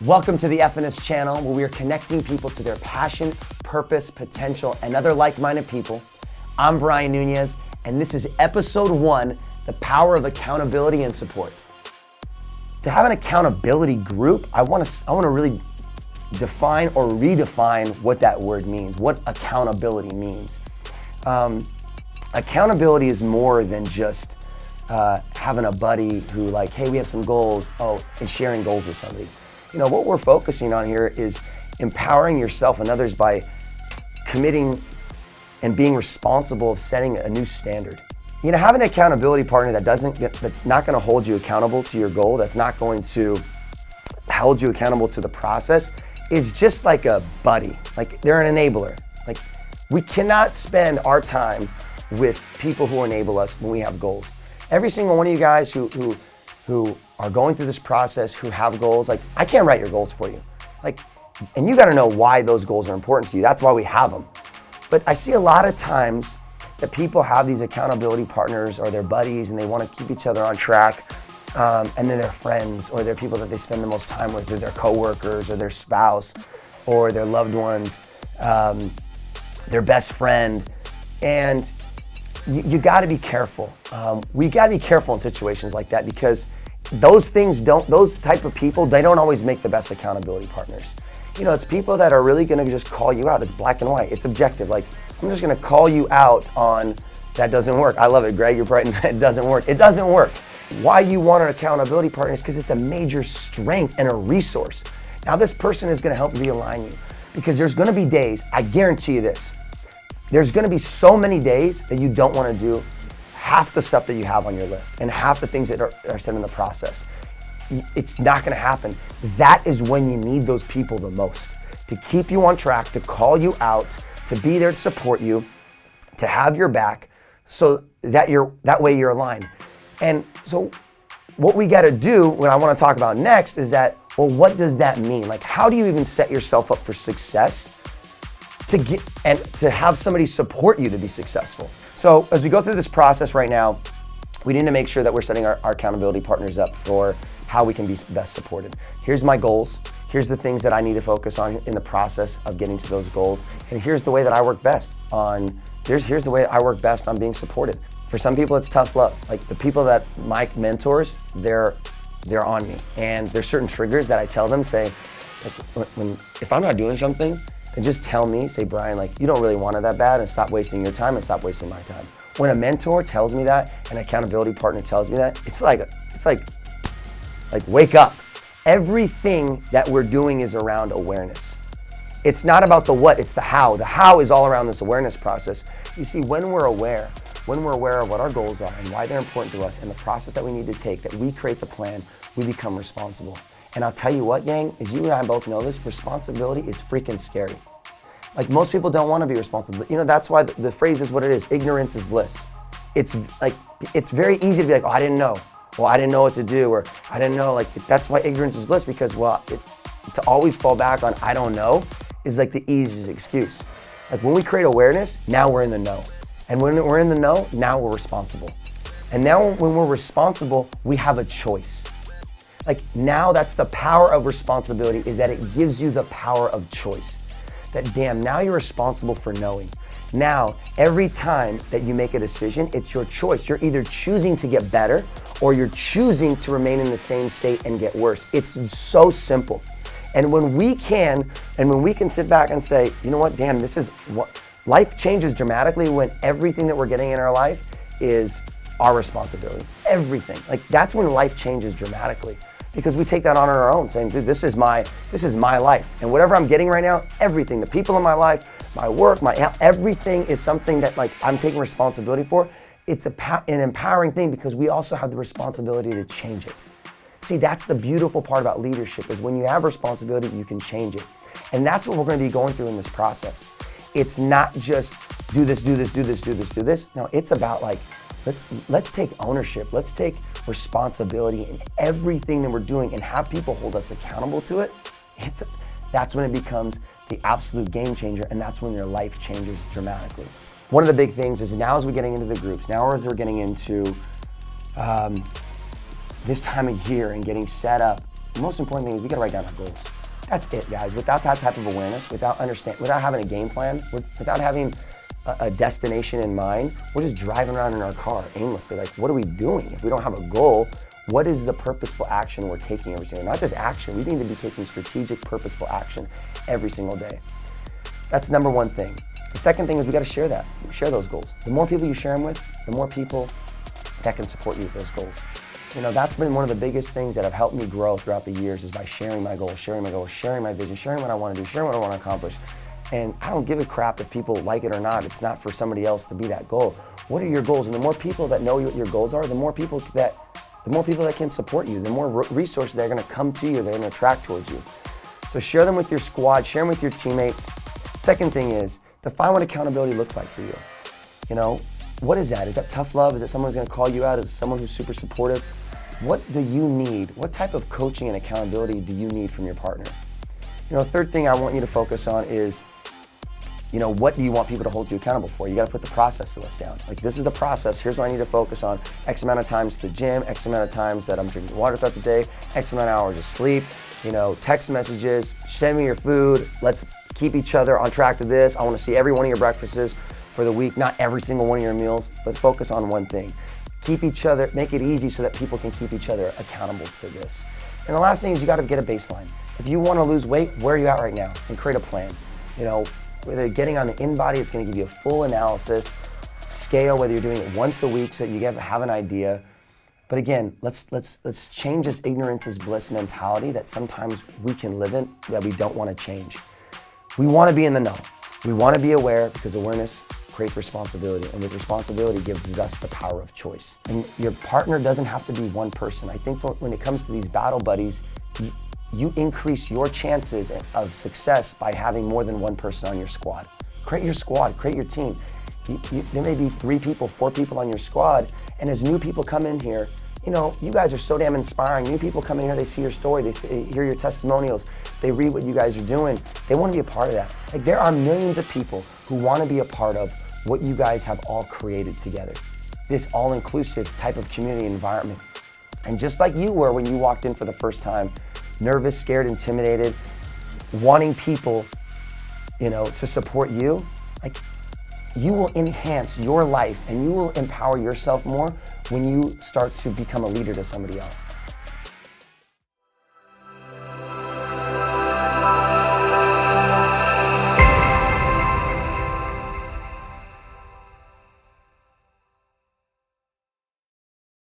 Welcome to the 𝐓𝐑𝐀 channel, where we are connecting people to their passion, purpose, potential, and other like-minded people. I'm Brian Nunez, and this is episode 1, the power of accountability and support. To have an accountability group, I want to really define or redefine what that word means, what accountability means. Accountability is more than just having a buddy who like, hey, we have some goals, and sharing goals with somebody. You know, what we're focusing on here is empowering yourself and others by committing and being responsible of setting a new standard. You know, having an accountability partner that's not going to hold you accountable to your goal, that's not going to hold you accountable to the process, is just like a buddy. Like, they're an enabler. Like, we cannot spend our time with people who enable us when we have goals. Every single one of you guys who are going through this process, who have goals, like, I can't write your goals for you. Like, and you gotta know why those goals are important to you. That's why we have them. But I see a lot of times that people have these accountability partners or their buddies, and they wanna keep each other on track. And then they're friends, or they're people that they spend the most time with, or their coworkers, or their spouse, or their loved ones, their best friend. And you gotta be careful. We gotta be careful in situations like that, because those type of people, they don't always make the best accountability partners. You know, it's people that are really gonna just call you out. It's black and white, it's objective. Like, I'm just gonna call you out on, that doesn't work. I love it, Greg, you're right, it doesn't work. It doesn't work. Why you want an accountability partner is because it's a major strength and a resource. Now, this person is gonna help realign you, because there's gonna be days, I guarantee you this, there's gonna be so many days that you don't wanna do half the stuff that you have on your list and half the things that are said in the process. It's not gonna happen. That is when you need those people the most, to keep you on track, to call you out, to be there to support you, to have your back, so that way you're aligned. And so what we gotta do, what I wanna talk about next, is that, well, what does that mean? Like, how do you even set yourself up for success to have somebody support you to be successful? So as we go through this process right now, we need to make sure that we're setting our accountability partners up for how we can be best supported. Here's my goals. Here's the things that I need to focus on in the process of getting to those goals. And here's the way that I work best on, here's the way I work best on being supported. For some people, it's tough love. Like, the people that my mentors, they're on me. And there's certain triggers that I tell them, say, like, if I'm not doing something, then just tell me, say, Brian, like, you don't really want it that bad, and stop wasting your time and stop wasting my time. When a mentor tells me that, an accountability partner tells me that, it's like wake up. Everything that we're doing is around awareness. It's not about the what, it's the how. The how is all around this awareness process. You see, when we're aware of what our goals are and why they're important to us and the process that we need to take, that we create the plan, we become responsible. And I'll tell you what, gang, as you and I both know this, responsibility is freaking scary. Like, most people don't want to be responsible. You know, that's why the phrase is what it is. Ignorance is bliss. It's like, it's very easy to be like, oh, I didn't know. Well, I didn't know what to do, or I didn't know. Like, that's why ignorance is bliss, because, well, to always fall back on I don't know is like the easiest excuse. Like, when we create awareness, now we're in the know. And when we're in the know, now we're responsible. And now when we're responsible, we have a choice. Like, now that's the power of responsibility, is that it gives you the power of choice. That, damn, now you're responsible for knowing. Now, every time that you make a decision, it's your choice. You're either choosing to get better, or you're choosing to remain in the same state and get worse. It's so simple. And when we can sit back and say, you know what, damn, this is what, life changes dramatically when everything that we're getting in our life is our responsibility. Everything. Like, that's when life changes dramatically, because we take that on our own, saying, dude, this is my life. And whatever I'm getting right now, everything, the people in my life, my work, everything is something that, like, I'm taking responsibility for. It's an empowering thing, because we also have the responsibility to change it. See, that's the beautiful part about leadership, is when you have responsibility, you can change it. And that's what we're going to be going through in this process. It's not just do this. No, it's about, like, let's take ownership. Let's take responsibility in everything that we're doing and have people hold us accountable to it. That's when it becomes the absolute game changer, and that's when your life changes dramatically. One of the big things is, now as we're getting into the groups, now as we're getting into this time of year and getting set up, the most important thing is we gotta write down our goals. That's it, guys. Without that type of awareness, without having a game plan, without having a destination in mind, we're just driving around in our car aimlessly. Like, what are we doing? If we don't have a goal, what is the purposeful action we're taking every single day? Not just action, we need to be taking strategic, purposeful action every single day. That's number one thing. The second thing is we gotta share those goals. The more people you share them with, the more people that can support you with those goals. You know, that's been one of the biggest things that have helped me grow throughout the years, is by sharing my goals, sharing my vision, sharing what I wanna do, sharing what I wanna accomplish. And I don't give a crap if people like it or not. It's not for somebody else to be that goal. What are your goals? And the more people that know what your goals are, the more people that can support you, the more resources that are gonna come to you, they're gonna attract towards you. So share them with your squad, share them with your teammates. Second thing is, define what accountability looks like for you. You know, what is that? Is that tough love? Is it someone who's gonna call you out? Is it someone who's super supportive? What do you need? What type of coaching and accountability do you need from your partner? You know, third thing I want you to focus on is, you know, what do you want people to hold you accountable for? You gotta put the process list down. Like, this is the process, here's what I need to focus on. X amount of times to the gym, X amount of times that I'm drinking water throughout the day, X amount of hours of sleep, you know, text messages, send me your food, let's keep each other on track to this. I wanna see every one of your breakfasts for the week, not every single one of your meals, but focus on one thing. Keep each other, make it easy so that people can keep each other accountable to this. And the last thing is you gotta get a baseline. If you wanna lose weight, where are you at right now? And create a plan. You know, whether getting on the InBody, it's gonna give you a full analysis, scale, whether you're doing it once a week so that you have an idea. But again, let's change this ignorance is bliss mentality that sometimes we can live in that we don't wanna change. We wanna be in the know. We wanna be aware, because awareness creates responsibility, and with responsibility gives us the power of choice. And your partner doesn't have to be one person. I think when it comes to these battle buddies, you increase your chances of success by having more than one person on your squad. Create your squad, create your team. There may be 3 people, 4 people on your squad, and as new people come in here, you know, you guys are so damn inspiring. New people come in here, they see your story, they hear your testimonials, they read what you guys are doing. They want to be a part of that. Like, there are millions of people who want to be a part of what you guys have all created together. This all-inclusive type of community environment. And just like you were when you walked in for the first time, nervous, scared, intimidated, wanting people, you know, to support you, like, you will enhance your life and you will empower yourself more when you start to become a leader to somebody else.